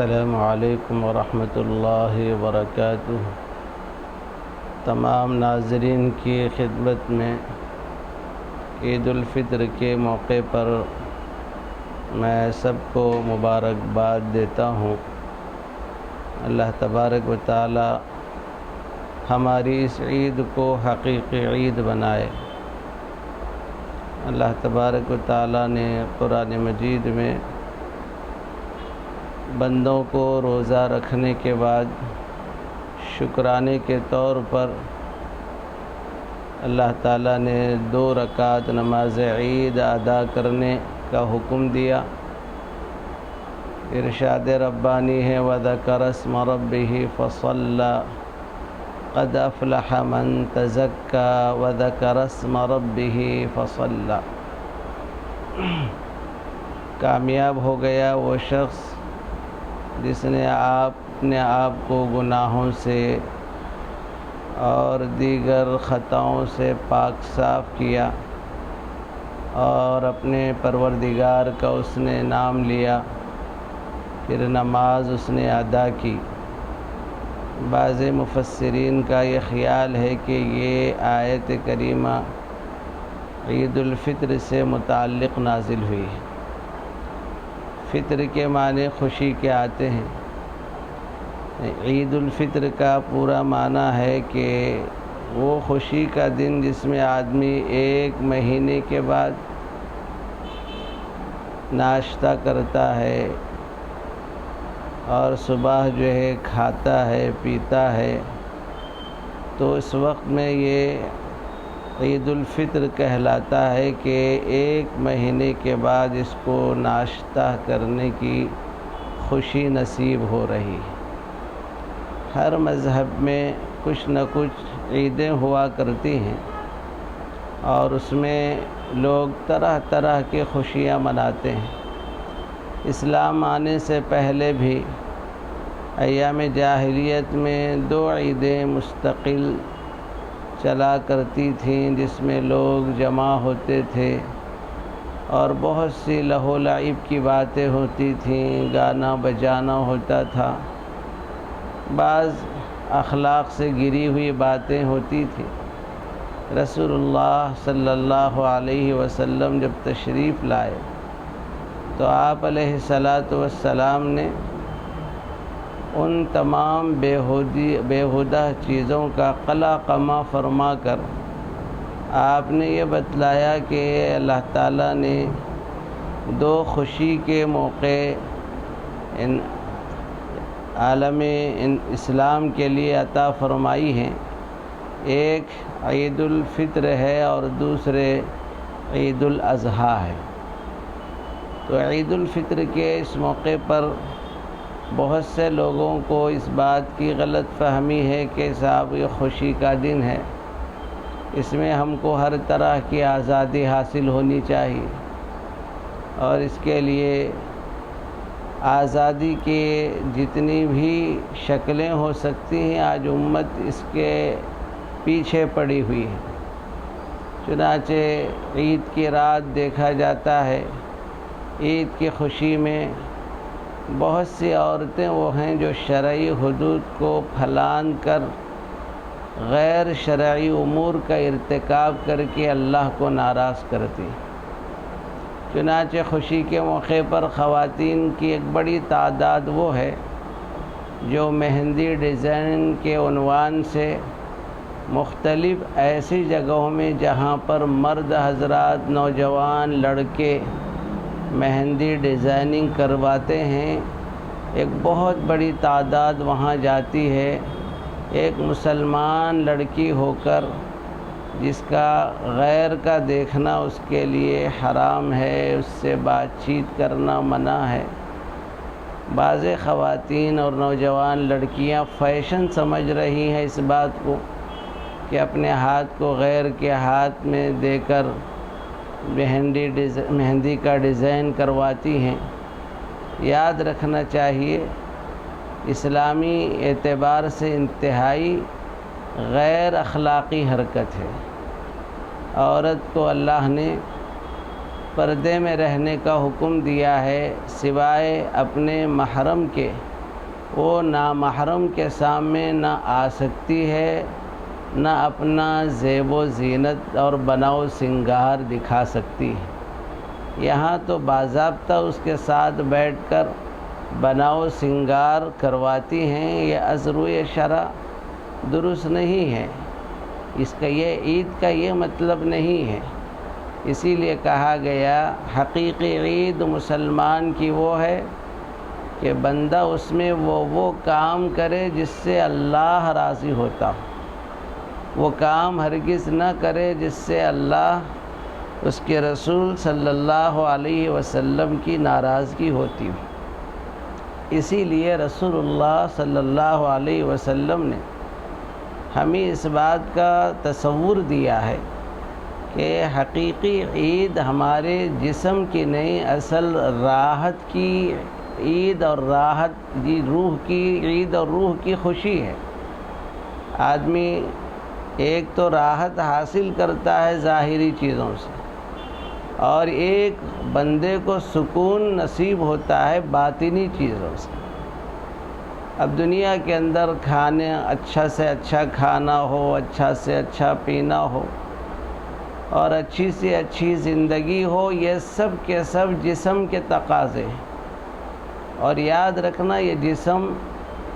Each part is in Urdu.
السلام علیکم ورحمۃ اللہ وبرکاتہ۔ تمام ناظرین کی خدمت میں عید الفطر کے موقع پر میں سب کو مبارکباد دیتا ہوں۔ اللہ تبارک و تعالی ہماری اس عید کو حقیقی عید بنائے۔ اللہ تبارک و تعالی نے قرآن مجید میں بندوں کو روزہ رکھنے کے بعد شکرانے کے طور پر اللہ تعالیٰ نے 2 رکعت نماز عید ادا کرنے کا حکم دیا۔ ارشاد ربانی ہے وَذَكَرَ اسْمَ رَبِّهِ فَصَلَّى قَدْ أَفْلَحَ مَن تَزَكَّى وَذَكَرَ اسْمَ رَبِّهِ فَصَلَّى۔ کامیاب ہو گیا وہ شخص جس نے اپنے آپ کو گناہوں سے اور دیگر خطاؤں سے پاک صاف کیا اور اپنے پروردگار کا اس نے نام لیا، پھر نماز اس نے ادا کی۔ بعض مفسرین کا یہ خیال ہے کہ یہ آیت کریمہ عید الفطر سے متعلق نازل ہوئی ہے۔ فطر کے معنی خوشی کے آتے ہیں۔ عید الفطر کا پورا معنی ہے کہ وہ خوشی کا دن جس میں آدمی 1 مہینے کے بعد ناشتہ کرتا ہے اور صبح جو ہے کھاتا ہے پیتا ہے، تو اس وقت میں یہ عید الفطر کہلاتا ہے کہ 1 مہینے کے بعد اس کو ناشتہ کرنے کی خوشی نصیب ہو رہی ہے۔ ہر مذہب میں کچھ نہ کچھ عیدیں ہوا کرتی ہیں اور اس میں لوگ طرح طرح کی خوشیاں مناتے ہیں۔ اسلام آنے سے پہلے بھی ایام جاہلیت میں 2 عیدیں مستقل چلا کرتی تھیں جس میں لوگ جمع ہوتے تھے اور بہت سی لہو لعب کی باتیں ہوتی تھیں، گانا بجانا ہوتا تھا، بعض اخلاق سے گری ہوئی باتیں ہوتی تھیں۔ رسول اللہ صلی اللہ علیہ وسلم جب تشریف لائے تو آپ علیہ السلام نے ان تمام بیہودہ چیزوں کا قلع قمع فرما کر آپ نے یہ بتلایا کہ اللہ تعالیٰ نے 2 خوشی کے موقع عالم اسلام کے لیے عطا فرمائی ہیں۔ ایک عید الفطر ہے اور دوسرے عید الاضحیٰ ہے۔ تو عید الفطر کے اس موقع پر بہت سے لوگوں کو اس بات کی غلط فہمی ہے کہ صاحب یہ خوشی کا دن ہے، اس میں ہم کو ہر طرح کی آزادی حاصل ہونی چاہیے اور اس کے لیے آزادی کی جتنی بھی شکلیں ہو سکتی ہیں آج امت اس کے پیچھے پڑی ہوئی ہے۔ چنانچہ عید کی رات دیکھا جاتا ہے، عید کی خوشی میں بہت سی عورتیں وہ ہیں جو شرعی حدود کو پھلان کر غیر شرعی امور کا ارتکاب کر کے اللہ کو ناراض کرتی۔ چنانچہ خوشی کے موقع پر خواتین کی ایک بڑی تعداد وہ ہے جو مہندی ڈیزائن کے عنوان سے مختلف ایسی جگہوں میں جہاں پر مرد حضرات نوجوان لڑکے مہندی ڈیزائننگ کرواتے ہیں، ایک بہت بڑی تعداد وہاں جاتی ہے۔ ایک مسلمان لڑکی ہو کر جس کا غیر کا دیکھنا اس کے لیے حرام ہے، اس سے بات چیت کرنا منع ہے۔ بعض خواتین اور نوجوان لڑکیاں فیشن سمجھ رہی ہیں اس بات کو کہ اپنے ہاتھ کو غیر کے ہاتھ میں دے کر مہندی کا ڈیزائن کرواتی ہیں۔ یاد رکھنا چاہیے اسلامی اعتبار سے انتہائی غیر اخلاقی حرکت ہے۔ عورت کو اللہ نے پردے میں رہنے کا حکم دیا ہے، سوائے اپنے محرم کے وہ نامحرم کے سامنے نہ آ سکتی ہے، نہ اپنا زیب و زینت اور بناؤ سنگار دکھا سکتی ہے۔ یہاں تو باضابطہ اس کے ساتھ بیٹھ کر بناؤ سنگار کرواتی ہیں، یہ از روئے شرع درست نہیں ہے، اس کا یہ عید کا یہ مطلب نہیں ہے۔ اسی لیے کہا گیا حقیقی عید مسلمان کی وہ ہے کہ بندہ اس میں وہ کام کرے جس سے اللہ راضی ہوتا ہو، وہ کام ہرگز نہ کرے جس سے اللہ اس کے رسول صلی اللہ علیہ وسلم کی ناراضگی ہوتی ہو۔ اسی لیے رسول اللہ صلی اللہ علیہ وسلم نے ہمیں اس بات کا تصور دیا ہے کہ حقیقی عید ہمارے جسم کی نہیں، اصل راحت کی عید اور راحت روح کی عید اور روح کی خوشی ہے۔ آدمی ایک تو راحت حاصل کرتا ہے ظاہری چیزوں سے، اور ایک بندے کو سکون نصیب ہوتا ہے باطنی چیزوں سے۔ اب دنیا کے اندر کھانے اچھا سے اچھا کھانا ہو، اچھا سے اچھا پینا ہو، اور اچھی سے اچھی زندگی ہو، یہ سب کے سب جسم کے تقاضے ہیں۔ اور یاد رکھنا یہ جسم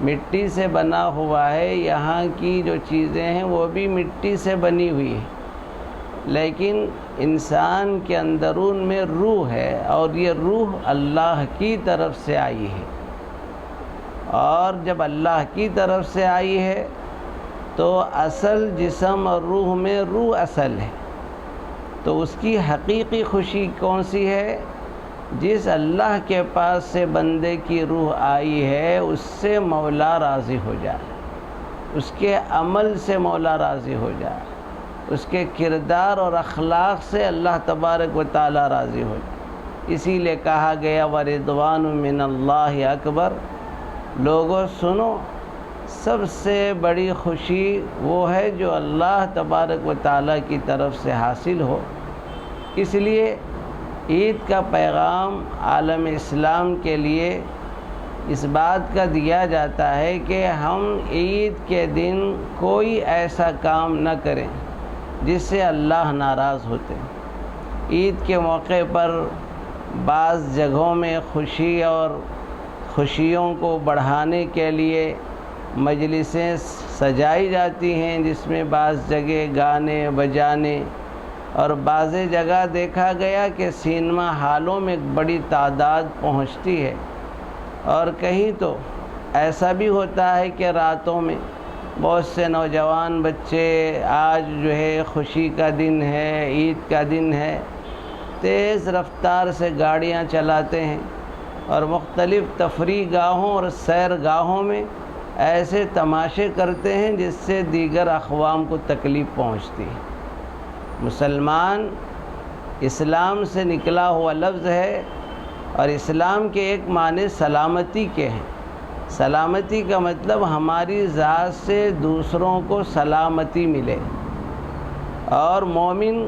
مٹی سے بنا ہوا ہے، یہاں کی جو چیزیں ہیں وہ بھی مٹی سے بنی ہوئی ہیں، لیکن انسان کے اندرون میں روح ہے، اور یہ روح اللہ کی طرف سے آئی ہے، اور جب اللہ کی طرف سے آئی ہے تو اصل جسم اور روح میں روح اصل ہے، تو اس کی حقیقی خوشی کون سی ہے؟ جس اللہ کے پاس سے بندے کی روح آئی ہے اس سے مولا راضی ہو جائے، اس کے عمل سے مولا راضی ہو جائے، اس کے کردار اور اخلاق سے اللہ تبارک و تعالی راضی ہو جائے۔ اسی لیے کہا گیا وَرِضْوَانٌ مِّنَ اللَّهِ اکبر، لوگوں سنو، سب سے بڑی خوشی وہ ہے جو اللہ تبارک و تعالی کی طرف سے حاصل ہو۔ اس لیے عید کا پیغام عالم اسلام کے لیے اس بات کا دیا جاتا ہے کہ ہم عید کے دن کوئی ایسا کام نہ کریں جس سے اللہ ناراض ہوتے۔ عید کے موقع پر بعض جگہوں میں خوشی اور خوشیوں کو بڑھانے کے لیے مجلسیں سجائی جاتی ہیں، جس میں بعض جگہ گانے بجانے، اور بعض جگہ دیکھا گیا کہ سینما ہالوں میں بڑی تعداد پہنچتی ہے، اور کہیں تو ایسا بھی ہوتا ہے کہ راتوں میں بہت سے نوجوان بچے آج جو ہے خوشی کا دن ہے، عید کا دن ہے، تیز رفتار سے گاڑیاں چلاتے ہیں، اور مختلف تفریح گاہوں اور سیر گاہوں میں ایسے تماشے کرتے ہیں جس سے دیگر اقوام کو تکلیف پہنچتی ہے۔ مسلمان اسلام سے نکلا ہوا لفظ ہے، اور اسلام کے ایک معنی سلامتی کے ہیں۔ سلامتی کا مطلب ہماری ذات سے دوسروں کو سلامتی ملے، اور مومن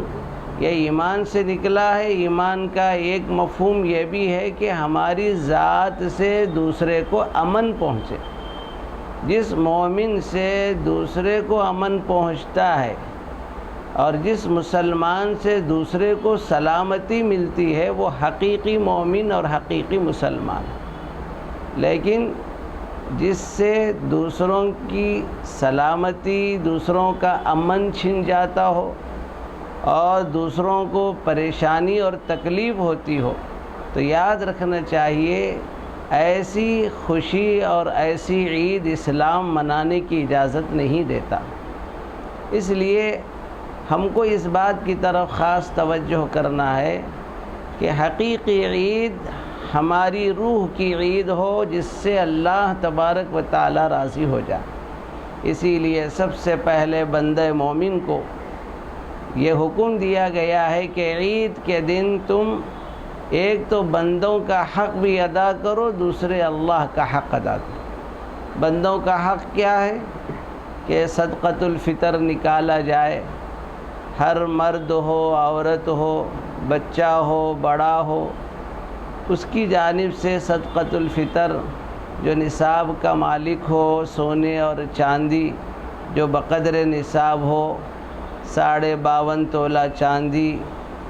یہ ایمان سے نکلا ہے۔ ایمان کا ایک مفہوم یہ بھی ہے کہ ہماری ذات سے دوسرے کو امن پہنچے۔ جس مومن سے دوسرے کو امن پہنچتا ہے، اور جس مسلمان سے دوسرے کو سلامتی ملتی ہے، وہ حقیقی مومن اور حقیقی مسلمان ہے۔ لیکن جس سے دوسروں کی سلامتی، دوسروں کا امن چھن جاتا ہو، اور دوسروں کو پریشانی اور تکلیف ہوتی ہو، تو یاد رکھنا چاہیے ایسی خوشی اور ایسی عید اسلام منانے کی اجازت نہیں دیتا۔ اس لیے ہم کو اس بات کی طرف خاص توجہ کرنا ہے کہ حقیقی عید ہماری روح کی عید ہو، جس سے اللہ تبارک و تعالی راضی ہو جائے۔ اسی لیے سب سے پہلے بندہ مومن کو یہ حکم دیا گیا ہے کہ عید کے دن تم ایک تو بندوں کا حق بھی ادا کرو، دوسرے اللہ کا حق ادا کرو۔ بندوں کا حق کیا ہے؟ کہ صدقۃ الفطر نکالا جائے، ہر مرد ہو، عورت ہو، بچہ ہو، بڑا ہو، اس کی جانب سے صدقۃ الفطر جو نصاب کا مالک ہو، سونے اور چاندی جو بقدر نصاب ہو، 52.5 تولہ چاندی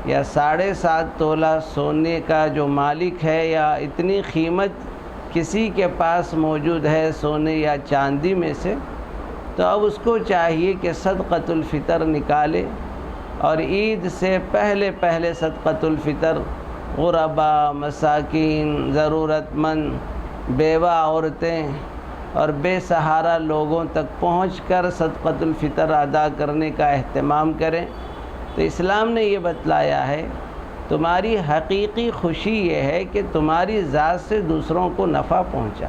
یا 7.5 تولہ سونے کا جو مالک ہے، یا اتنی قیمت کسی کے پاس موجود ہے سونے یا چاندی میں سے، تو اب اس کو چاہیے کہ صدقۃ الفطر نکالے، اور عید سے پہلے صدقۃ الفطر غربا، مساکین، ضرورت مند، بیوہ عورتیں اور بے سہارا لوگوں تک پہنچ کر صدقۃ الفطر ادا کرنے کا اہتمام کریں۔ تو اسلام نے یہ بتلایا ہے، تمہاری حقیقی خوشی یہ ہے کہ تمہاری ذات سے دوسروں کو نفع پہنچا،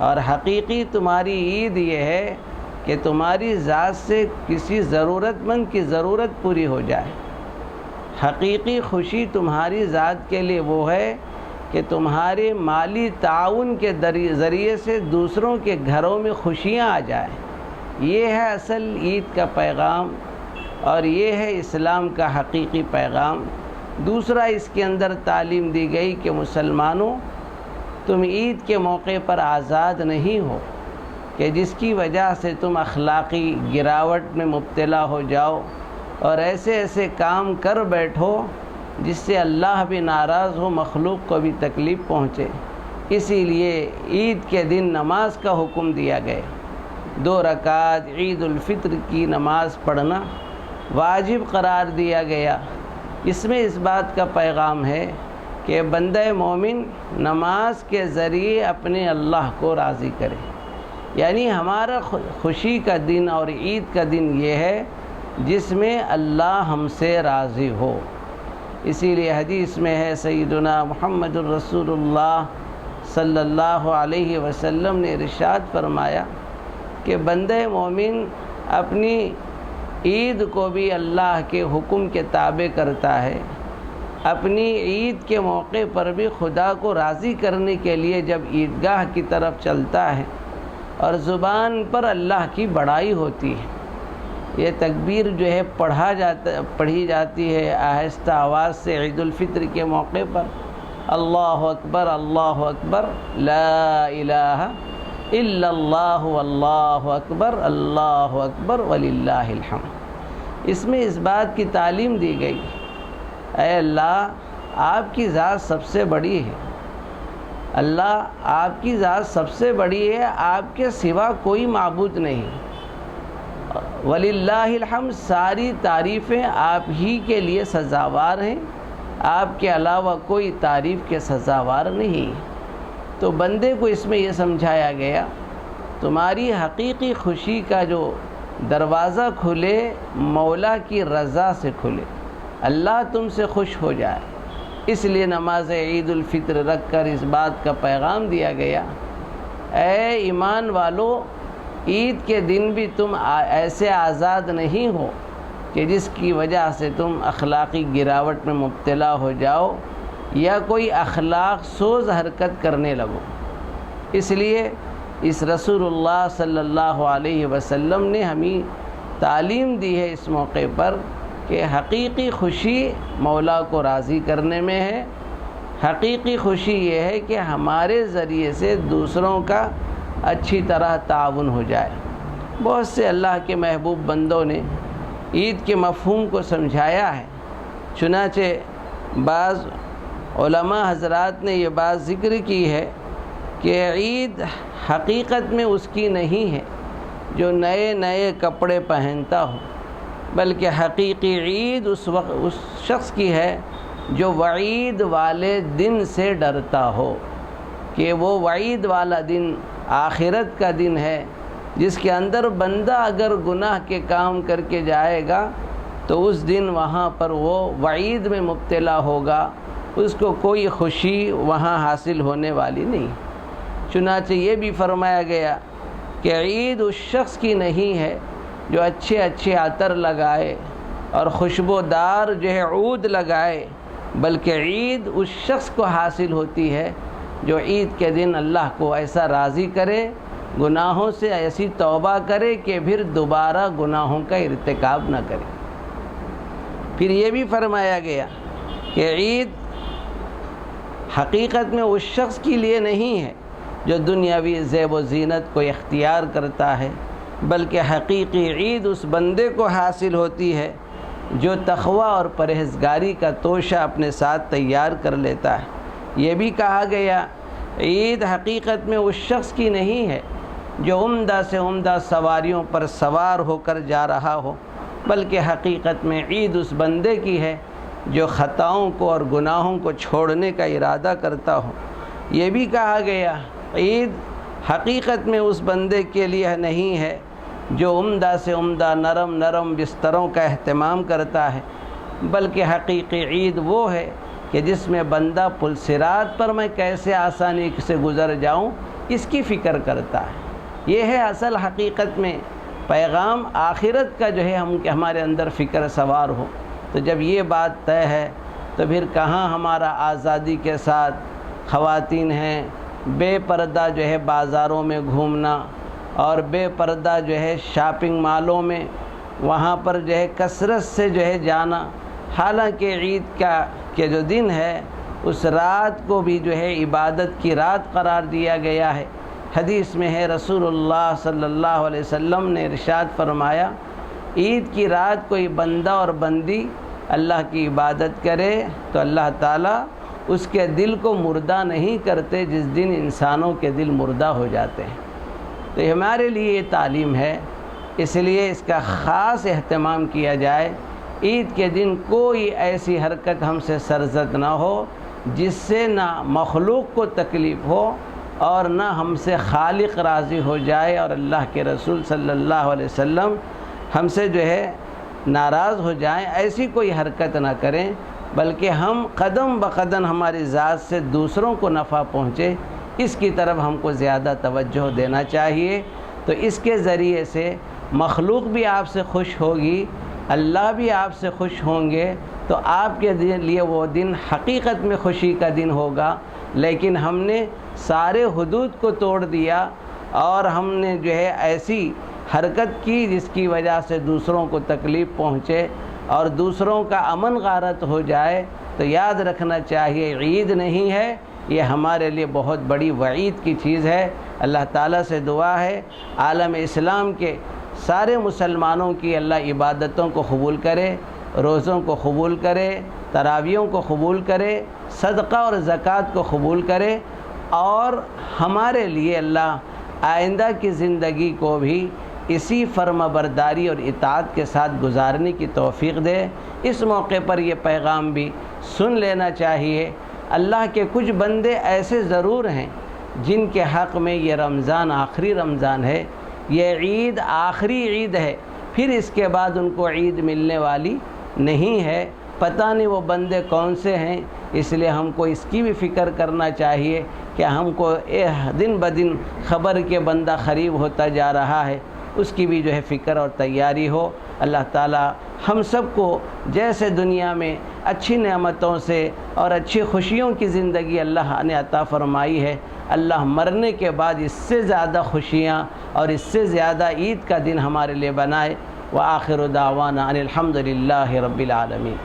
اور حقیقی تمہاری عید یہ ہے کہ تمہاری ذات سے کسی ضرورت مند کی ضرورت پوری ہو جائے۔ حقیقی خوشی تمہاری ذات کے لیے وہ ہے کہ تمہارے مالی تعاون کے ذریعے سے دوسروں کے گھروں میں خوشیاں آ جائیں۔ یہ ہے اصل عید کا پیغام، اور یہ ہے اسلام کا حقیقی پیغام۔ دوسرا اس کے اندر تعلیم دی گئی کہ مسلمانوں، تم عید کے موقع پر آزاد نہیں ہو کہ جس کی وجہ سے تم اخلاقی گراوٹ میں مبتلا ہو جاؤ اور ایسے کام کر بیٹھو جس سے اللہ بھی ناراض ہو، مخلوق کو بھی تکلیف پہنچے۔ اسی لیے عید کے دن نماز کا حکم دیا گیا۔ 2 رکعت عید الفطر کی نماز پڑھنا واجب قرار دیا گیا۔ اس میں اس بات کا پیغام ہے کہ بندہ مومن نماز کے ذریعے اپنے اللہ کو راضی کرے، یعنی ہمارا خوشی کا دن اور عید کا دن یہ ہے جس میں اللہ ہم سے راضی ہو۔ اسی لیے حدیث میں ہے، سیدنا محمد الرسول اللہ صلی اللہ علیہ وسلم نے ارشاد فرمایا کہ بندہ مومن اپنی عید کو بھی اللہ کے حکم کے تابع کرتا ہے، اپنی عید کے موقع پر بھی خدا کو راضی کرنے کے لیے جب عیدگاہ کی طرف چلتا ہے اور زبان پر اللہ کی بڑائی ہوتی ہے، یہ تکبیر جو ہے پڑھی جاتی ہے آہستہ آواز سے عید الفطر کے موقع پر، اللہ اکبر اللہ اکبر، لا الہ الا اللہ واللہ اکبر اللہ اکبر وللہ الحمد۔ اس میں اس بات کی تعلیم دی گئی، اے اللہ آپ کی ذات سب سے بڑی ہے، اللہ آپ کی ذات سب سے بڑی ہے، آپ کے سوا کوئی معبود نہیں، وللہ الحمد، ساری تعریفیں آپ ہی کے لیے سزاوار ہیں، آپ کے علاوہ کوئی تعریف کے سزاوار نہیں۔ تو بندے کو اس میں یہ سمجھایا گیا، تمہاری حقیقی خوشی کا جو دروازہ کھلے مولا کی رضا سے کھلے، اللہ تم سے خوش ہو جائے۔ اس لیے نماز عید الفطر رکھ کر اس بات کا پیغام دیا گیا، اے ایمان والو، عید کے دن بھی تم ایسے آزاد نہیں ہو کہ جس کی وجہ سے تم اخلاقی گراوٹ میں مبتلا ہو جاؤ یا کوئی اخلاق سوز حرکت کرنے لگو۔ اس لیے اس رسول اللہ صلی اللہ علیہ وسلم نے ہمیں تعلیم دی ہے اس موقع پر کہ حقیقی خوشی مولا کو راضی کرنے میں ہے۔ حقیقی خوشی یہ ہے کہ ہمارے ذریعے سے دوسروں کا اچھی طرح تعاون ہو جائے۔ بہت سے اللہ کے محبوب بندوں نے عید کے مفہوم کو سمجھایا ہے، چنانچہ بعض علماء حضرات نے یہ بات ذکر کی ہے کہ عید حقیقت میں اس کی نہیں ہے جو نئے کپڑے پہنتا ہو، بلکہ حقیقی عید اس شخص کی ہے جو وعید والے دن سے ڈرتا ہو، کہ وہ وعید والا دن آخرت کا دن ہے جس کے اندر بندہ اگر گناہ کے کام کر کے جائے گا تو اس دن وہاں پر وہ وعید میں مبتلا ہوگا، اس کو کوئی خوشی وہاں حاصل ہونے والی نہیں۔ چنانچہ یہ بھی فرمایا گیا کہ عید اس شخص کی نہیں ہے جو اچھے عطر لگائے اور خوشبودار جو ہے عود لگائے، بلکہ عید اس شخص کو حاصل ہوتی ہے جو عید کے دن اللہ کو ایسا راضی کرے، گناہوں سے ایسی توبہ کرے کہ پھر دوبارہ گناہوں کا ارتکاب نہ کرے۔ پھر یہ بھی فرمایا گیا کہ عید حقیقت میں اس شخص کے لیے نہیں ہے جو دنیاوی زیب و زینت کو اختیار کرتا ہے، بلکہ حقیقی عید اس بندے کو حاصل ہوتی ہے جو تقوی اور پرہیزگاری کا توشہ اپنے ساتھ تیار کر لیتا ہے۔ یہ بھی کہا گیا عید حقیقت میں اس شخص کی نہیں ہے جو عمدہ سے عمدہ سواریوں پر سوار ہو کر جا رہا ہو، بلکہ حقیقت میں عید اس بندے کی ہے جو خطاؤں کو اور گناہوں کو چھوڑنے کا ارادہ کرتا ہو۔ یہ بھی کہا گیا عید حقیقت میں اس بندے کے لیے نہیں ہے جو عمدہ سے عمدہ نرم بستروں کا اہتمام کرتا ہے، بلکہ حقیقی عید وہ ہے کہ جس میں بندہ پل صراط پر میں کیسے آسانی سے گزر جاؤں اس کی فکر کرتا ہے۔ یہ ہے اصل حقیقت میں پیغام آخرت کا جو ہے ہمارے اندر فکر سوار ہو۔ تو جب یہ بات طے ہے تو پھر کہاں ہمارا آزادی کے ساتھ خواتین ہیں بے پردہ جو ہے بازاروں میں گھومنا اور بے پردہ جو ہے شاپنگ مالوں میں وہاں پر جو ہے کثرت سے جو ہے جانا، حالانکہ عید کا جو دن ہے اس رات کو بھی جو ہے عبادت کی رات قرار دیا گیا ہے۔ حدیث میں ہے رسول اللہ صلی اللہ علیہ وسلم نے ارشاد فرمایا عید کی رات کوئی بندہ اور بندی اللہ کی عبادت کرے تو اللہ تعالیٰ اس کے دل کو مردہ نہیں کرتے جس دن انسانوں کے دل مردہ ہو جاتے ہیں۔ تو یہ ہمارے لیے یہ تعلیم ہے، اس لیے اس کا خاص اہتمام کیا جائے۔ عید کے دن کوئی ایسی حرکت ہم سے سرزد نہ ہو جس سے نہ مخلوق کو تکلیف ہو اور نہ ہم سے خالق راضی ہو جائے اور اللہ کے رسول صلی اللہ علیہ وسلم ہم سے جو ہے ناراض ہو جائیں۔ ایسی کوئی حرکت نہ کریں، بلکہ ہم قدم بقدم ہماری ذات سے دوسروں کو نفع پہنچے اس کی طرف ہم کو زیادہ توجہ دینا چاہیے۔ تو اس کے ذریعے سے مخلوق بھی آپ سے خوش ہوگی، اللہ بھی آپ سے خوش ہوں گے، تو آپ کے لیے وہ دن حقیقت میں خوشی کا دن ہوگا۔ لیکن ہم نے سارے حدود کو توڑ دیا اور ہم نے جو ہے ایسی حرکت کی جس کی وجہ سے دوسروں کو تکلیف پہنچے اور دوسروں کا امن غارت ہو جائے، تو یاد رکھنا چاہیے عید نہیں ہے، یہ ہمارے لیے بہت بڑی وعید کی چیز ہے۔ اللہ تعالیٰ سے دعا ہے عالم اسلام کے سارے مسلمانوں کی اللہ عبادتوں کو قبول کرے، روزوں کو قبول کرے، تراویحوں کو قبول کرے، صدقہ اور زکوٰۃ کو قبول کرے، اور ہمارے لیے اللہ آئندہ کی زندگی کو بھی اسی فرما برداری اور اطاعت کے ساتھ گزارنے کی توفیق دے۔ اس موقع پر یہ پیغام بھی سن لینا چاہیے، اللہ کے کچھ بندے ایسے ضرور ہیں جن کے حق میں یہ رمضان آخری رمضان ہے، یہ عید آخری عید ہے، پھر اس کے بعد ان کو عید ملنے والی نہیں ہے۔ پتہ نہیں وہ بندے کون سے ہیں، اس لیے ہم کو اس کی بھی فکر کرنا چاہیے کہ ہم کو دن بدن خبر کے بندہ قریب ہوتا جا رہا ہے، اس کی بھی جو ہے فکر اور تیاری ہو۔ اللہ تعالیٰ ہم سب کو جیسے دنیا میں اچھی نعمتوں سے اور اچھی خوشیوں کی زندگی اللہ نے عطا فرمائی ہے، اللہ مرنے کے بعد اس سے زیادہ خوشیاں اور اس سے زیادہ عید کا دن ہمارے لیے بنائے۔ وآخر دعوانا ان الحمد للہ رب العالمین۔